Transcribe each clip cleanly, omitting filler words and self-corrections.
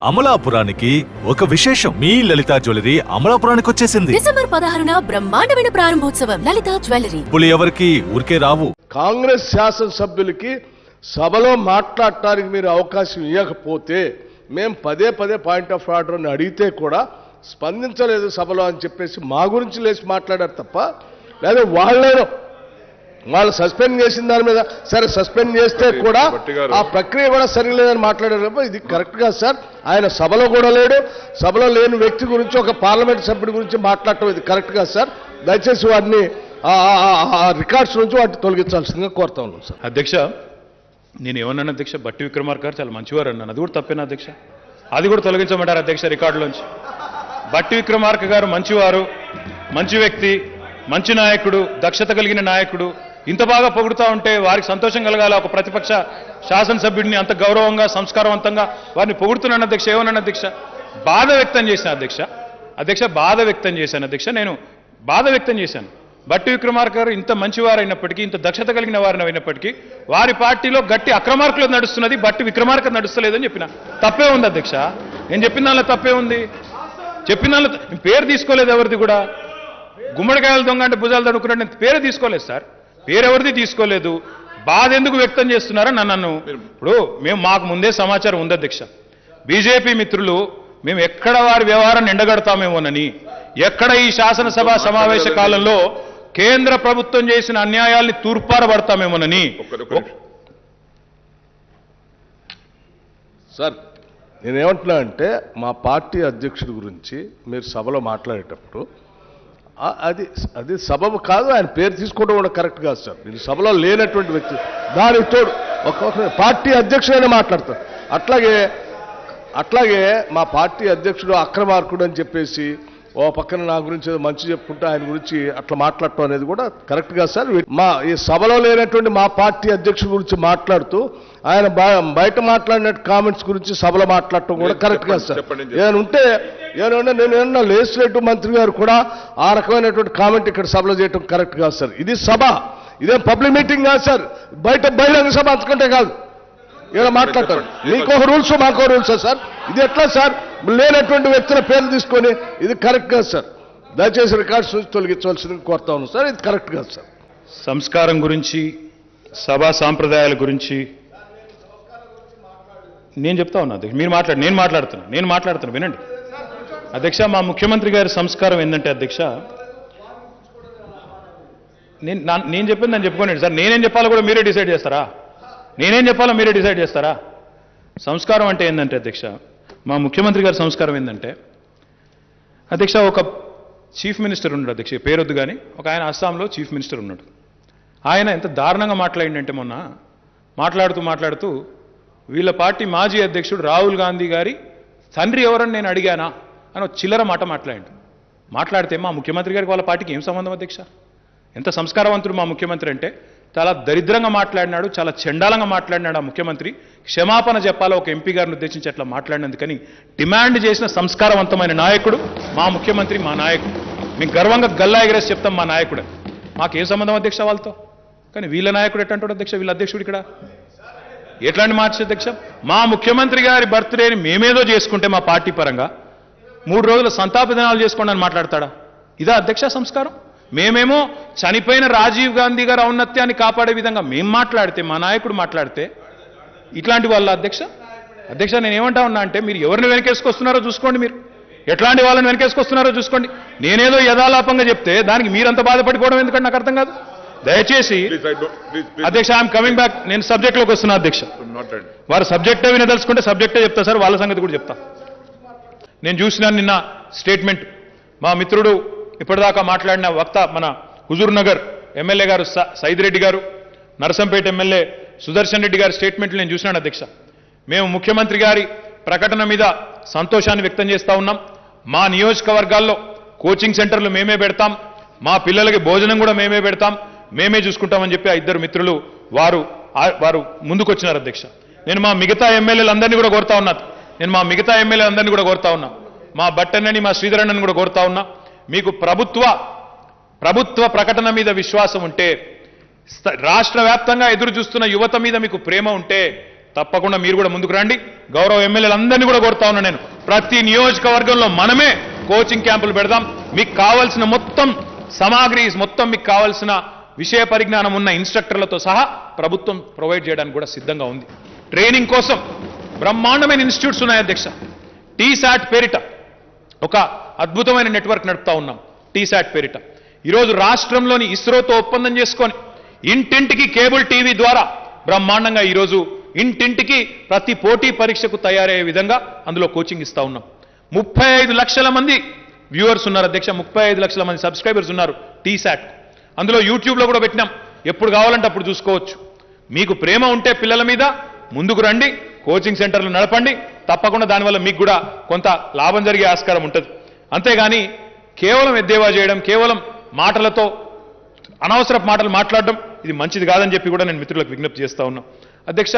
అమలాపురానికి ఒక విశేషం. మీ లలిత జ్యువెలరీ అమలాపురానికి వచ్చేసింది. డిసెంబర్ 16న బ్రహ్మాండమైన ప్రారంభోత్సవం. లలిత జ్యువెలరీ. ఇప్పుడు ఎవరికి ఊరికే రావు. కాంగ్రెస్ శాసనసభ్యులకి సభలో మాట్లాడటానికి మీరు అవకాశం ఇవ్వకపోతే మేము పదే పాయింట్ ఆఫ్ ఆర్డర్ని అడిగితే కూడా స్పందించలేదు సభలో అని చెప్పేసి మా గురించి లేచి మాట్లాడారు తప్ప, లేదా వాళ్ళు సస్పెండ్ చేసిన దాని మీద సరే సస్పెండ్ చేస్తే కూడా ఆ ప్రక్రియ కూడా సరిలేదని మాట్లాడారు. ఇది కరెక్ట్ కాదు సార్. ఆయన సభలో కూడా లేడు. సభలో లేని వ్యక్తి గురించి ఒక పార్లమెంట్ సభ్యుడి గురించి మాట్లాడటం ఇది కరెక్ట్ కాదు సార్. దయచేసి వాటిని రికార్డ్స్ నుంచి వాటిని తొలగించాల్సిందిగా కోరుతా ఉన్నాం సార్. అధ్యక్ష, నేను ఏమన్నాను అధ్యక్ష? బట్టి విక్రమార్క గారు చాలా మంచివారు అన్నాను. అది కూడా తప్పేనా అధ్యక్ష? అది కూడా తొలగించమంటారు అధ్యక్ష రికార్డులోంచి? బట్టి విక్రమార్క గారు మంచివారు, మంచి వ్యక్తి, మంచి నాయకుడు, దక్షత కలిగిన నాయకుడు. ఇంత బాగా పొగుడుతూ ఉంటే వారికి సంతోషం కలగాలి. ఒక ప్రతిపక్ష శాసనసభ్యుడిని అంత గౌరవంగా సంస్కారవంతంగా వారిని పొగుడుతున్నాను అధ్యక్ష. ఏమన్నాను అధ్యక్ష? బాధ వ్యక్తం చేశాను అధ్యక్ష. బాధ వ్యక్తం చేశాను అధ్యక్ష. నేను బాధ వ్యక్తం చేశాను. బట్టి విక్రమార్క గారు ఇంత మంచివారైనప్పటికీ, ఇంత దక్షత కలిగిన వారిని అయినప్పటికీ వారి పార్టీలో గట్టి అక్రమార్కులు నడుస్తున్నది, బట్టి విక్రమార్క నడుస్తలేదని చెప్పిన. తప్పే ఉంది అధ్యక్ష. నేను చెప్పిన దానిలో తప్పే ఉంది. చెప్పిన దానిలో పేరు తీసుకోలేదు ఎవరిది కూడా. గుమ్మడికాయలు దొంగ అంటే భుజాలు తడుకున్నాడు. నేను పేరు తీసుకోలేదు సార్. పేరు ఎవరిది తీసుకోలేదు. బాధ ఎందుకు వ్యక్తం చేస్తున్నారని నన్ను ఇప్పుడు మాకు ముందే సమాచారం ఉంది అధ్యక్ష. బీజేపీ మిత్రులు మేము ఎక్కడ వారి వ్యవహారాన్ని ఎండగడతామేమోనని, ఎక్కడ ఈ శాసనసభ సమావేశ కాలంలో కేంద్ర ప్రభుత్వం చేసిన అన్యాయాల్ని తూర్పారబడతామేమోనని. సార్, నేనేమంటున్నా అంటే మా పార్టీ అధ్యక్షుడి గురించి మీరు సభలో మాట్లాడేటప్పుడు అది సబబు కాదు. ఆయన పేరు తీసుకోవడం కూడా కరెక్ట్ కాదు సార్. మీరు సభలో లేనటువంటి వ్యక్తి, దానికి తోడు ఒక పార్టీ అధ్యక్షుడైనా మాట్లాడతారు. అట్లాగే మా పార్టీ అధ్యక్షుడు అక్రమార్కుడు అని చెప్పేసి ఓ పక్కన నా గురించి ఏదో మంచి చెప్పుకుంటే ఆయన గురించి అట్లా మాట్లాడటం అనేది కూడా కరెక్ట్ కాదు సార్. ఈ సభలో లేనటువంటి మా పార్టీ అధ్యక్షుడి గురించి మాట్లాడుతూ ఆయన బయట మాట్లాడిన కామెంట్స్ గురించి సభలో మాట్లాడటం కూడా కరెక్ట్ కాదు సార్. నేను లెజిస్లేటివ్ మంత్రి గారు కూడా ఆ రకమైనటువంటి కామెంట్ ఇక్కడ సభలో చేయడం కరెక్ట్ కాదు సార్. ఇది సభ, ఇదేం పబ్లిక్ మీటింగ్ కాదు సార్. బహిరంగ సభ అంతకంటే కాదు. ఇలా మాట్లాడతారు. మీకో రూల్స్ మాకో రూల్సా సార్? ఇది ఎట్లా సార్? లేనటువంటి వ్యక్తుల పేర్లు తీసుకొని ఇది కరెక్ట్ కాదు సార్. దయచేసి రికార్డ్స్ నుంచి తొలగించవలసింది కోరుతా ఉన్నాను సార్. ఇది కరెక్ట్ కాదు సార్. సంస్కారం గురించి, సభా సాంప్రదాయాల గురించి నేను చెప్తా ఉన్నా అధ్యక్ష. మీరు నేను మాట్లాడుతున్నా వినండి అధ్యక్ష. మా ముఖ్యమంత్రి గారి సంస్కారం ఏంటంటే అధ్యక్ష, నేను చెప్పింది నేను చెప్పుకోండి సార్. నేనేం చెప్పాలో కూడా మీరే డిసైడ్ చేస్తారా? నేనేం చెప్పాలో మీరే డిసైడ్ చేస్తారా? సంస్కారం అంటే ఏంటంటే అధ్యక్ష, మా ముఖ్యమంత్రి గారి సంస్కారం ఏంటంటే అధ్యక్ష, ఒక చీఫ్ మినిస్టర్ ఉన్నాడు అధ్యక్ష, పేరొద్దు కానీ, ఒక ఆయన అస్సాంలో చీఫ్ మినిస్టర్ ఉన్నాడు. ఆయన ఎంత దారుణంగా మాట్లాడిందంటే మొన్న మాట్లాడుతూ వీళ్ళ పార్టీ మాజీ అధ్యక్షుడు రాహుల్ గాంధీ గారి తండ్రి ఎవరని నేను అడిగానా అని ఒక చిల్లర మాట మాట్లాడితే మా ముఖ్యమంత్రి గారికి వాళ్ళ పార్టీకి ఏం సంబంధం అధ్యక్ష? ఎంత సంస్కారవంతుడు మా ముఖ్యమంత్రి అంటే. చాలా దరిద్రంగా మాట్లాడినాడు, చాలా చండాలంగా మాట్లాడినాడు ఆ ముఖ్యమంత్రి. క్షమాపణ చెప్పాలో ఒక ఎంపీ గారిని ఉద్దేశించి అట్లా మాట్లాడినందుకని డిమాండ్ చేసిన సంస్కారవంతమైన నాయకుడు మా ముఖ్యమంత్రి, మా నాయకుడు. మేము గర్వంగా గల్లా ఎగరేసి చెప్తాం మా నాయకుడు. మాకేం సంబంధం అధ్యక్ష వాళ్ళతో? కానీ వీళ్ళ నాయకుడు ఎట్టంటాడు అధ్యక్ష? వీళ్ళ అధ్యక్షుడు ఇక్కడ ఎట్లాంటి మార్చి అధ్యక్ష? మా ముఖ్యమంత్రి గారి బర్త్డేని మేమేదో చేసుకుంటే మా పార్టీ పరంగా 3 రోజుల సంతాప దినాలు చేసుకోండి అని మాట్లాడతాడా? ఇదా అధ్యక్ష సంస్కారం? మేమేమో చనిపోయిన రాజీవ్ గాంధీ గారి ఔన్నత్యాన్ని కాపాడే విధంగా మేము మాట్లాడితే, మా నాయకుడు మాట్లాడితే ఇట్లాంటి వాళ్ళ అధ్యక్ష నేను ఏమంటా ఉన్నా అంటే, మీరు ఎవరిని వెనకేసుకొస్తున్నారో చూసుకోండి. మీరు ఎట్లాంటి వాళ్ళని వెనకేసుకొస్తున్నారో చూసుకోండి. నేనేదో యథాలాపంగా చెప్తే దానికి మీరంత బాధపడిపోవడం ఎందుకంటే నాకు అర్థం కాదు. దయచేసి అధ్యక్ష, ఐఎమ్ కమింగ్ బ్యాక్. నేను సబ్జెక్ట్లోకి వస్తున్నా అధ్యక్ష. వారు సబ్జెక్టే వినదలుచుకుంటే సబ్జెక్టే చెప్తా సార్, వాళ్ళ సంగతి కూడా చెప్తా. నేను చూసినాను నిన్న స్టేట్మెంట్. మా మిత్రుడు ఇప్పటిదాకా మాట్లాడిన వక్త మన హుజూర్ నగర్ ఎమ్మెల్యే గారు సైదిరెడ్డి గారు, నరసంపేట ఎమ్మెల్యే సుదర్శన్ రెడ్డి గారి స్టేట్మెంట్లు నేను చూసినాను అధ్యక్ష. మేము ముఖ్యమంత్రి గారి ప్రకటన మీద సంతోషాన్ని వ్యక్తం చేస్తూ ఉన్నాం. మా నియోజకవర్గాల్లో కోచింగ్ సెంటర్లు మేమే పెడతాం, మా పిల్లలకి భోజనం కూడా మేమే పెడతాం, మేమే చూసుకుంటామని చెప్పి ఆ ఇద్దరు మిత్రులు వారు ముందుకొచ్చినారు అధ్యక్ష. నేను మా మిగతా ఎమ్మెల్యేలందరినీ కూడా కోరుతా ఉన్నా, మా బట్టన్నని, మా శ్రీధరన్నని కూడా కోరుతా ఉన్నా, మీకు ప్రభుత్వ ప్రకటన మీద విశ్వాసం ఉంటే, రాష్ట్ర వ్యాప్తంగా ఎదురు చూస్తున్న యువత మీద మీకు ప్రేమ ఉంటే తప్పకుండా మీరు కూడా ముందుకు రండి. గౌరవ ఎమ్మెల్యేలందరినీ కూడా కోరుతా ఉన్నా నేను, ప్రతి నియోజకవర్గంలో మనమే కోచింగ్ క్యాంపులు పెడదాం. మీకు కావాల్సిన మొత్తం సామాగ్రి, మొత్తం మీకు కావాల్సిన విషయ పరిజ్ఞానం ఉన్న ఇన్స్ట్రక్టర్లతో సహా ప్రభుత్వం ప్రొవైడ్ చేయడానికి కూడా సిద్ధంగా ఉంది. ట్రైనింగ్ కోసం బ్రహ్మాండమైన ఇన్స్టిట్యూట్స్ ఉన్నాయి అధ్యక్ష. టీశాట్ పేరిట ఒక అద్భుతమైన నెట్వర్క్ నడుపుతా ఉన్నాం. టీశాట్ పేరిట ఈరోజు రాష్ట్రంలోని ఇస్రోతో ఒప్పందం చేసుకొని ఇంటింటికి కేబుల్ టీవీ ద్వారా బ్రహ్మాండంగా ఈరోజు ఇంటింటికి ప్రతి పోటీ పరీక్షకు తయారయ్యే విధంగా అందులో కోచింగ్ ఇస్తా ఉన్నాం. 35 లక్షల మంది వ్యూవర్స్ ఉన్నారు అధ్యక్ష, 35 లక్షల మంది సబ్స్క్రైబర్స్ ఉన్నారు టీశాట్. అందులో యూట్యూబ్లో కూడా పెట్టినాం, ఎప్పుడు కావాలంటే అప్పుడు చూసుకోవచ్చు. మీకు ప్రేమ ఉంటే పిల్లల మీద ముందుకు రండి, కోచింగ్ సెంటర్లు నడపండి, తప్పకుండా దానివల్ల మీకు కూడా కొంత లాభం జరిగే ఆస్కారం ఉంటుంది. అంతేగాని కేవలం ఎద్దేవా చేయడం, కేవలం మాటలతో అనవసరపు మాటలు మాట్లాడడం ఇది మంచిది కాదని చెప్పి కూడా నేను మిత్రులకు విజ్ఞప్తి చేస్తా ఉన్నా. అధ్యక్ష,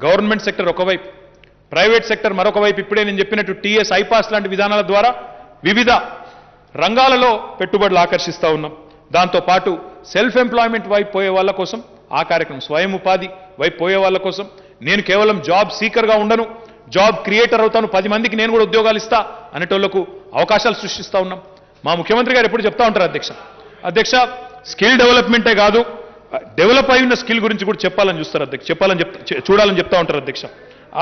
గవర్నమెంట్ సెక్టర్ ఒకవైపు, ప్రైవేట్ సెక్టర్ మరొక వైపు. ఇప్పుడే నేను చెప్పినట్టు టీఎస్, ఐపాస్ లాంటి విధానాల ద్వారా వివిధ రంగాలలో పెట్టుబడులు ఆకర్షిస్తూ ఉన్నాం. దాంతోపాటు సెల్ఫ్ ఎంప్లాయ్మెంట్ వైపు పోయే వాళ్ళ కోసం ఆ కార్యక్రమం, స్వయం ఉపాధి వైపు పోయే వాళ్ళ కోసం నేను కేవలం జాబ్ సీకర్గా ఉండను, జాబ్ క్రియేటర్ అవుతాను, 10 మందికి నేను కూడా ఉద్యోగాలు ఇస్తా అనేటోళ్లకు అవకాశాలు సృష్టిస్తూ ఉన్నాం. మా ముఖ్యమంత్రి గారు ఎప్పుడు చెప్తా ఉంటారు అధ్యక్ష స్కిల్ డెవలప్మెంటే కాదు, డెవలప్ అయిన స్కిల్ గురించి కూడా చెప్పాలని చూస్తారు అధ్యక్ష, చూడాలని చెప్తా ఉంటారు అధ్యక్ష.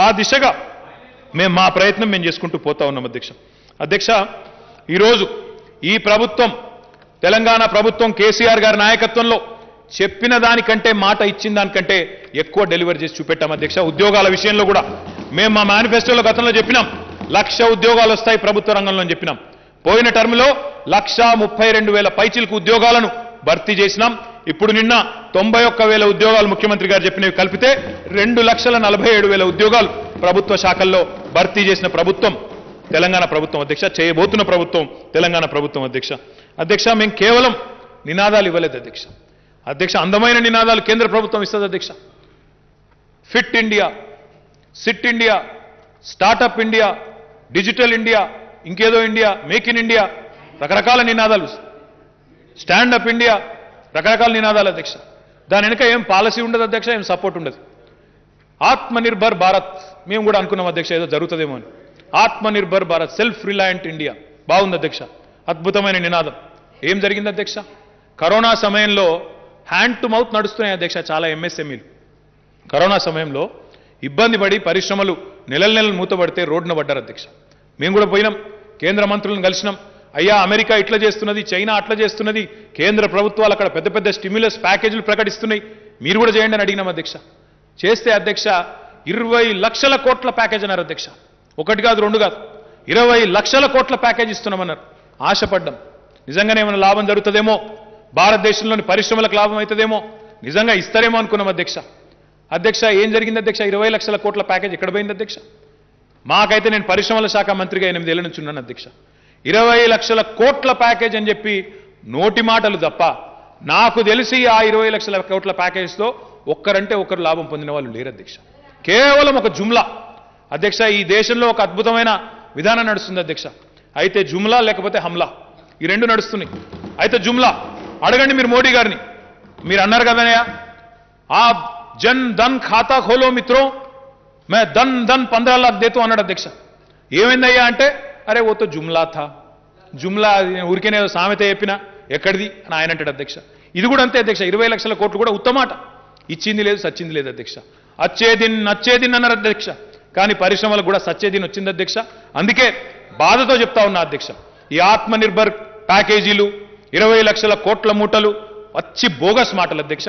ఆ దిశగా మా ప్రయత్నం మేము చేసుకుంటూ పోతా ఉన్నాం అధ్యక్ష. ఈరోజు ఈ ప్రభుత్వం, తెలంగాణ ప్రభుత్వం కేసీఆర్ గారి నాయకత్వంలో చెప్పిన దానికంటే, మాట ఇచ్చిన దానికంటే ఎక్కువ డెలివరీ చేసి చూపెట్టాం అధ్యక్ష. ఉద్యోగాల విషయంలో కూడా మేము మా మేనిఫెస్టోలో గతంలో చెప్పినాం, 1,00,000 ఉద్యోగాలు వస్తాయి ప్రభుత్వ రంగంలో అని చెప్పినాం. పోయిన టర్మ్లో 1,32,000 పైచిలకు ఉద్యోగాలను భర్తీ చేసినాం. ఇప్పుడు నిన్న 91,000 ఉద్యోగాలు ముఖ్యమంత్రి గారు చెప్పినవి కలిపితే 2,47,000 ఉద్యోగాలు ప్రభుత్వ శాఖల్లో భర్తీ చేసిన ప్రభుత్వం తెలంగాణ ప్రభుత్వం అధ్యక్ష, చేయబోతున్న ప్రభుత్వం తెలంగాణ ప్రభుత్వం అధ్యక్ష. మేము కేవలం నినాదాలు ఇవ్వలేదు అధ్యక్ష, అందమైన నినాదాలు కేంద్ర ప్రభుత్వం ఇస్తుంది అధ్యక్ష. Fit India, SIT India, startup India, digital India, ఇంకేదో ఇండియా, మేక్ ఇన్ ఇండియా, రకరకాల నినాదాలు, స్టాండప్ ఇండియా, రకరకాల నినాదాలు అధ్యక్ష. దాని వెనుక ఏం పాలసీ ఉండదు అధ్యక్ష, ఏం సపోర్ట్ ఉండదు. ఆత్మనిర్భర్ భారత్ మేము కూడా అనుకున్నాం అధ్యక్ష, ఏదో జరుగుతుందేమో అని. Atmanirbhar Bharat, self reliant India, బాగుంది అధ్యక్ష, అద్భుతమైన నినాదం. ఏం జరిగింది అధ్యక్ష? కరోనా సమయంలో హ్యాండ్ టు మౌత్ నడుస్తున్నాయి అధ్యక్ష చాలా ఎంఎస్ఎంఈలు. కరోనా సమయంలో ఇబ్బంది పడి పరిశ్రమలు నెలలు మూతపడితే రోడ్డున పడ్డారు అధ్యక్ష. మేము కూడా పోయినాం, కేంద్ర మంత్రులను కలిసినాం. అయ్యా, అమెరికా ఇట్లా చేస్తున్నది, చైనా అట్లా చేస్తున్నది, కేంద్ర ప్రభుత్వాలు అక్కడ పెద్ద పెద్ద స్టిమ్యులస్ ప్యాకేజీలు ప్రకటిస్తున్నాయి, మీరు కూడా చేయండి అని అడిగినాం అధ్యక్ష. చేస్తే అధ్యక్ష 20 లక్షల కోట్ల ప్యాకేజ్ అన్నారు అధ్యక్ష. 1 కాదు 2 కాదు, 20 లక్షల కోట్ల ప్యాకేజ్ ఇస్తున్నామన్నారు. ఆశపడ్డాం, నిజంగానే ఏమైనా లాభం జరుగుతుందేమో, భారతదేశంలోని పరిశ్రమలకు లాభం అవుతుందేమో, నిజంగా ఇస్తారేమో అనుకున్నాం అధ్యక్ష. ఏం జరిగింది అధ్యక్ష? 20 లక్షల కోట్ల ప్యాకేజ్ ఎక్కడ పోయింది అధ్యక్ష? మాకైతే, నేను పరిశ్రమల శాఖ మంత్రిగా 8 ఏళ్ల నుంచి ఉన్నాను అధ్యక్ష. 20 లక్షల కోట్ల ప్యాకేజ్ అని చెప్పి నోటి మాటలు తప్ప నాకు తెలిసి ఆ 20 లక్షల కోట్ల ప్యాకేజ్తో ఒక్కరంటే ఒకరు లాభం పొందిన వాళ్ళు లేరు అధ్యక్ష. కేవలం ఒక జుమ్లా అధ్యక్ష. ఈ దేశంలో ఒక అద్భుతమైన విధానం నడుస్తుంది అధ్యక్ష. అయితే జుమ్లా లేకపోతే హమ్లా, ఈ 2 నడుస్తున్నాయి. అయితే జుమ్లా అడగండి మీరు మోడీ గారిని, మీరు అన్నారు కదనయ్యా, ఆ జన్ ధన్ ఖాతా ఖోలో మిత్రో, మే ధన్ 15 लाख దేతో అన్నాడు అధ్యక్ష. ఏమైందయ్యా అంటే, అరే ఓ తో జుమ్లా థా, జుమ్లా ఊరికేనే సామెత చెప్పినా ఎక్కడిది అని ఆయన అంటాడు అధ్యక్ష. ఇది కూడా అంతే అధ్యక్ష, 20 లక్షల కోట్లు కూడా ఉత్తమాట, ఇచ్చింది లేదు సచ్చింది లేదు అధ్యక్ష. నచ్చేదిన్ అన్నారు అధ్యక్ష, కానీ పరిశ్రమలకు కూడా సచ్చేదిన్ వచ్చింది అధ్యక్ష. అందుకే బాధతో చెప్తా ఉన్నా అధ్యక్ష, ఈ ఆత్మనిర్భర్ ప్యాకేజీలు, 20 లక్షల కోట్ల మూటలు వచ్చి బోగస్ మాటలు అధ్యక్ష.